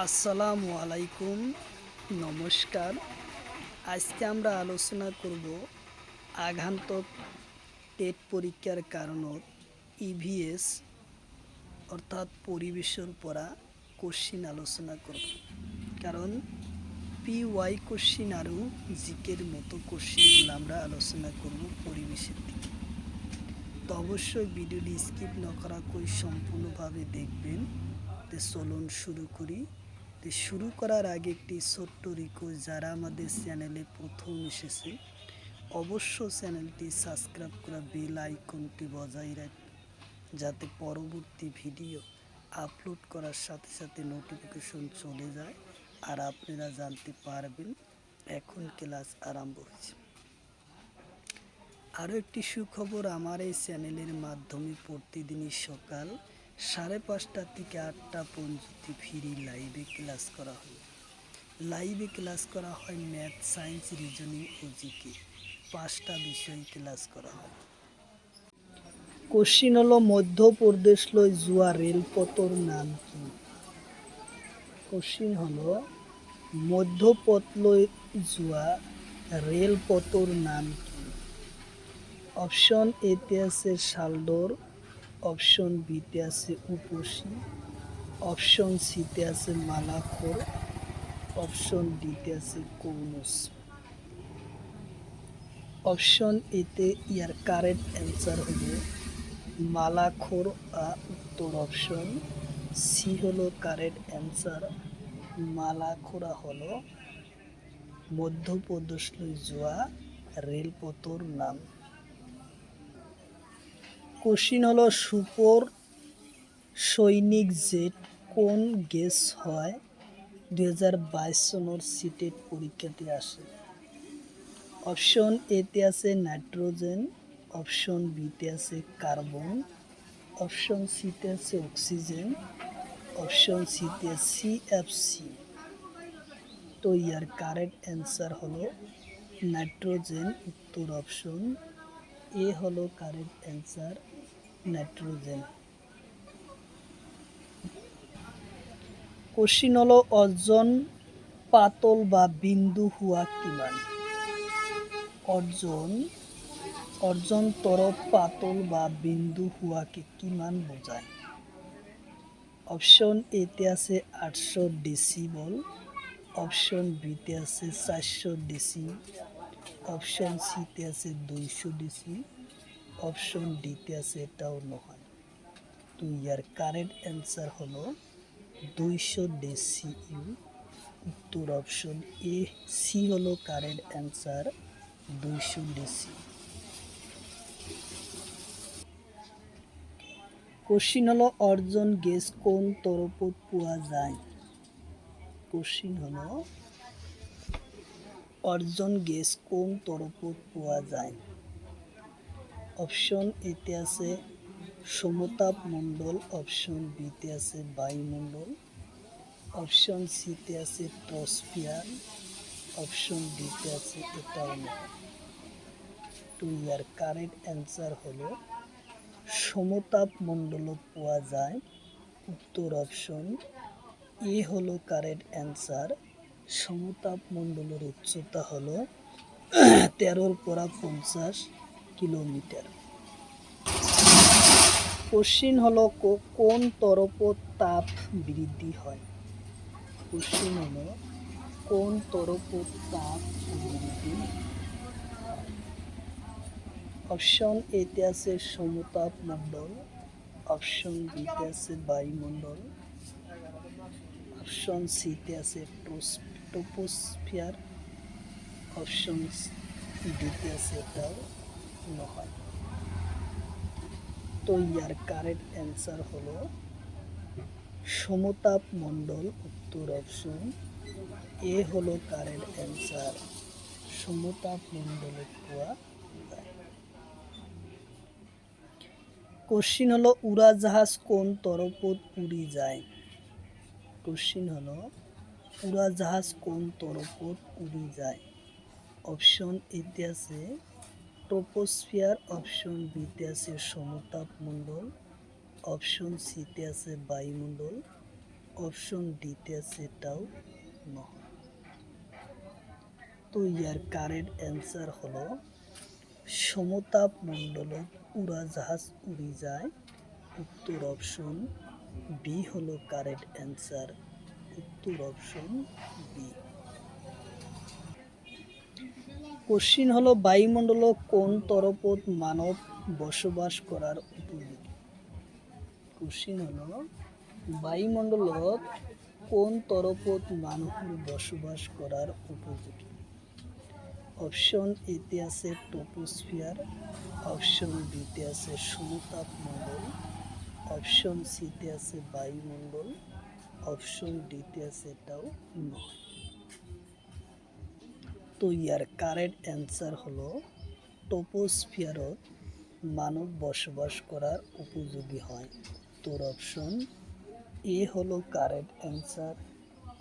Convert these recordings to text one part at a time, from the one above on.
আসসালামু আলাইকুম, নমস্কার। আজকে আমরা আলোচনা করব আগন্তুক টেট পরীক্ষার কারণত ইভিএস অর্থাৎ পরিবেশের পড়া কোশ্চিন আলোচনা করব। কারণ পিওয়াই কোশ্চিন আরও জিকের মতো কোশ্চিনগুলো আমরা আলোচনা করব পরিবেশের দিকে। তো অবশ্যই ভিডিওটি স্কিপ না করা কই সম্পূর্ণভাবে দেখবেন। তো চলুন শুরু করি। তো শুরু করার আগে একটি ছোট্ট রিকোয়েস্ট, যারা আমাদের চ্যানেলে প্রথম এসেছে অবশ্য চ্যানেলটি সাবস্ক্রাইব করা বেল আইকনটি বজায় রাখবেন, যাতে পরবর্তী ভিডিও আপলোড করার সাথে সাথে নোটিফিকেশন চলে যায় আর আপনারা জানতে পারবেন এখন ক্লাস আরম্ভ হয়েছে। আরও একটি সুখবর, আমার এই চ্যানেলের মাধ্যমে প্রতিদিনই সকাল 5:30 থেকে 8টা পর্যন্ত ফ্রি লাইভে ক্লাস করা হয়। ম্যাথ, সায়েন্স, রিজনিং ও জিকে 5টা বিষয় ক্লাস করা হয়। কোশ্চিন হলো, মধ্যপ্রদেশ লয় যোৱা রেলপথর নাম কি? কোশ্চিন হলো, মধ্যপথ লয় যোৱা রেলপথর নাম কি? অপশন এতে আছে শালডোর, অপশন বিতে আছে উপসী, অপশন সিতে আছে মালাখোর, অপশন ডিতে আছে কৌনস। অপশন এতে ইয়ার কারেক্ট অ্যান্সার হবে মালাখোর। উত্তর অপশন সি হলো কারেক্ট অ্যান্সার। মালাখোরা হলো মধ্যপ্রদেশ লই যোৱা রেলপথর নাম। কোশ্চিন হলো, সুপার সৈনিক জেট কোন গ্যাস হয় 2022 সনের সিটেট পরীক্ষাতে আসে? অপশন এতে আছে নাইট্রোজেন, অপশন বিতে আছে কার্বন, অপশন সিতে আছে অক্সিজেন, অপশন সিতে সিএফসি। তো ইয়ার কারেক্ট অ্যান্সার হলো নাইট্রোজেন। উত্তর অপশন এ হলো কারেক্ট অ্যান্সার, নাইট্রোজেন। কোশ্চিন হলো, অর্জন পাতল বা বিন্দু হুয়া কিমান? অর্জন তরফ পাতল বা বিন্দু হুয়াকে কিমান বোঝায়? অপশন এতে আছে 800 ডেসিবল, অপশন বিতে আছে 400 ডেসি, অপশন সিতে আছে 200 ডেসি, অপশন ডিতে আছে এটাও নয়। তো ইয়ার কারেক্ট অ্যান্সার হলো 200 ডেসি ইউ। উত্তর অপশন এ সি হলো কারেক্ট অ্যান্সার, 200 ডেসি। কোশ্চিন হলো, অর্জন গ্যাস কোন তরফত পোৱা যায়? কোশ্চিন হলো, অর্জন গ্যাস কোন তরফত পোৱা যায়? অপশন এতে আছে সমতাপ মণ্ডল, অপশন বিতে আছে বায়ুমণ্ডল, অপশন সিতে আছে ট্রপোস্ফিয়ার, অপশন ডিতে আছে এটাও নয়। তো ইয়ার কারেক্ট অ্যান্সার হলো সমতাপ মণ্ডলত পোৱা যায়। উত্তর অপশন এ হলো কারেক্ট অ্যান্সার। সমতাপ মণ্ডলের উচ্চতা হলো 13.50 কিলোমিটার। কোশ্চিন হলো, কোন তরফত তাপ বৃদ্ধি হয়? কোশ্চিন হলো, কোন তরফত তাপ বৃদ্ধি হয়? অপশন এতে আছে সমতাপ মণ্ডল, অপশন বিতে আছে বায়ুমণ্ডল, অপশন সিতে আছে ট্রপোস্ফিয়ার, অপশন ডিতে আছে এটাও নয়। তো ইয়ার কারেক্ট অ্যান্সার হলো সমতাপ মণ্ডল। উত্তর অপশন এ হলো কারেক্ট অ্যান্সার, সমতাপ মণ্ডলত পোৱা যায়। কোশ্চিন হলো, উড়াজাহাজ কোন তরফত উড়ি যায়? কোশ্চিন হলো, উড়াজাহাজ কোন তরফত উড়ি যায়? অপশন এতে আছে ট্রপোস্ফিয়ার, অপশন বিতে আছে সমতাপ মণ্ডল, অপশন সিতে আছে বায়ুমণ্ডল, অপশন ডিতে আছে এটাও নয়। তো ইয়ার কারেক্ট অ্যান্সার হলো সমতাপ মণ্ডলত উড়াজাহাজ উড়ে যায়। উত্তর অপশন বি হলো কারেক্ট অ্যান্সার। উত্তর অপশন বি। কোশ্চিন হলো বায়ুমণ্ডল কোন তরপত মানব বসবাস করার উপযোগী। কোশ্চিন হলো বায়ুমণ্ডলত কোন তরপত মানুষের বসবাস করার উপযোগী। অপশন এতে আছে ট্রপোস্ফিয়ার, অপশন বিতে আছে সমতাপ মণ্ডল, অপশন সিতে আছে বায়ুমণ্ডল, অপশন ডিতে আছে এটাও নয়। তো ইয়ার কারেক্ট অ্যান্সার হলো ট্রপোস্ফিয়ারত মানব বসবাস করার উপযোগী হয়। উত্তর অপশন এ হলো কারেক্ট অ্যান্সার।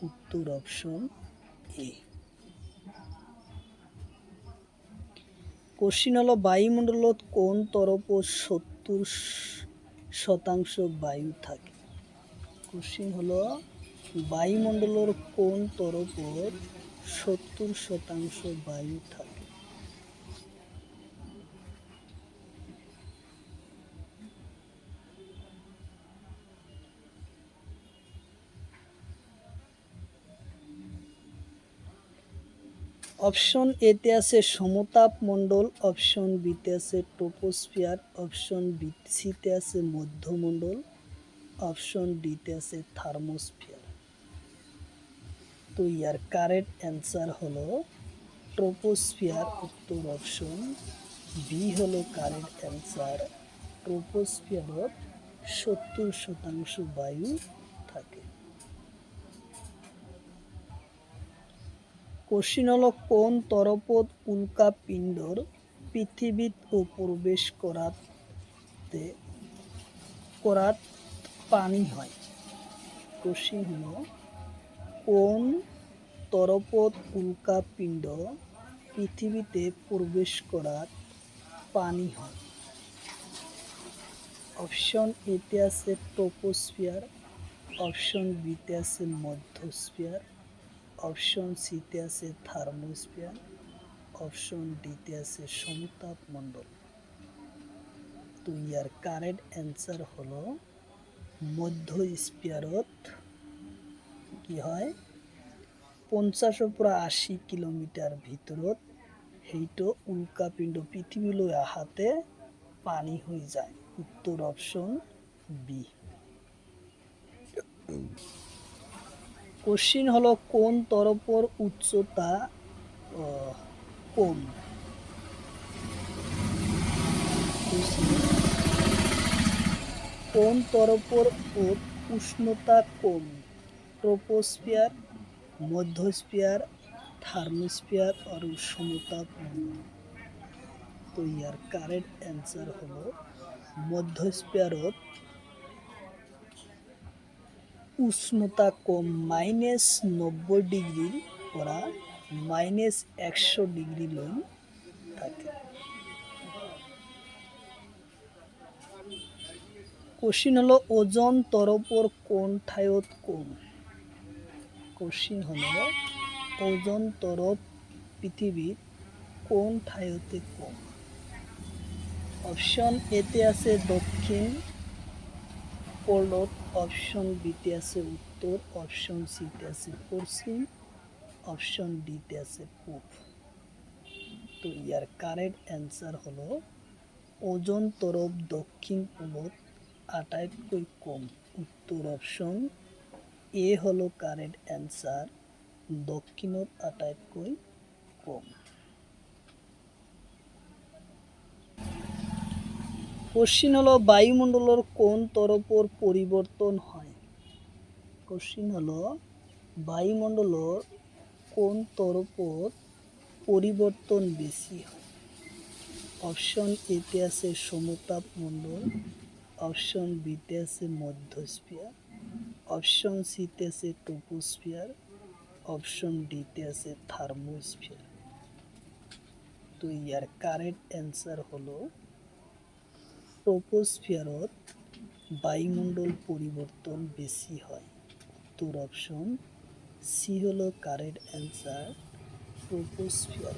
উত্তর অপশন এ। কোশ্চিন হলো বায়ুমণ্ডলত কোন তরপত 70% বায়ু থাকে। কোশ্চিন হলো বায়ুমণ্ডলের কোন তরপত 70% বায়ু থাকে। অপশন এতে আছে সমতাপ মণ্ডল, অপশন বিতে আছে ট্রপোস্ফিয়ার, অপশন সিতে আছে মধ্যমণ্ডল, অপশন ডিতে আছে থার্মোস্ফিয়ার। তো ইয়ার কারেক্ট অ্যান্সার হলো ট্রপোস্ফিয়ার। উত্তর অপশন বি হলো কারেক্ট অ্যান্সার। ট্রপোস্ফিয়ারত 70% বায়ু থাকে। কোশ্চিন হলো কোন তরপত উল্কাপিণ্ডর পৃথিবীত ও প্রবেশ করাত পানি হয়। কোশ্চিন হলো কোন তরপত উল্কাপিণ্ড পৃথিবীতে প্রবেশ করাত পানি হয়। অপশন এতে আছে ট্রপোস্ফিয়ার, অপশন বিতে আছে মধ্যস্ফিয়ার, অপশন সিতে আছে থার্মোস্ফিয়ার, অপশন ডিতে আছে সমতাপ মণ্ডল। তো ইয়ার কারেক্ট অ্যান্সার হলো মধ্যস্ফিয়ারত কি হয় 50-80 কিলোমিটার ভিতৰত সেইটো উল্কাপিণ্ড পৃথিৱীলৈ আহাতে পানী হৈ যায়। উত্তর অপশন বি। কোশ্চিন হলো কোন তরপর উচ্চতা কম। কোন তরপর উষ্ণতা কম। ট্রপোস্ফিয়ার, মধ্যস্ফিয়ার, থার্মোস্ফিয়ার আর সমতাপ মণ্ডল। তো ইয়ার কারেক্ট অ্যান্সার হলো মধ্যস্ফিয়ারত উষ্ণতা কম -90° পৰা -100° লৈ থাকে। কোশ্চিন হলো ওজন তরপর কোন ঠাইত কম। কোশ্চিন হলো ওজন তরপ পৃথিবীর কোন ঠাইতে কম। অপশন এতে আছে দক্ষিণ পোলত, অপশন বিতে আছে উত্তর, অপশন সিতে আছে পশ্চিম, অপশন ডিতে আছে পূব। তো ইয়ার কারেক্ট অ্যান্সার হলো ওজন তরফ দক্ষিণ পোলত আটাইতকৈ কম। উত্তর অপশন এ হলো কারেক্ট অ্যান্সার। দক্ষিণত আটাইতকৈ কম। কোশ্চিন হলো বায়ুমণ্ডলের কোন তরপর পরিবর্তন হয়। কোশ্চিন হলো বায়ুমণ্ডলের কোন তরপর পরিবর্তন বেশি হয়। অপশন এতে আছে সমতাপ মণ্ডল, অপশন বিতে আছে মধ্যস্ফিয়ার, অপশন সিতে আছে ট্রপোস্ফিয়ার, অপশন ডিতে আছে থার্মোস্ফিয়ার। তো ইয়ার কারেক্ট অ্যান্সার হলো ট্রপোস্ফিয়ারত বায়ুমণ্ডল পরিবর্তন বেশি হয়। উত্তর অপশন সি হলো কারেক্ট অ্যান্সার ট্রোপোস্ফিয়ার।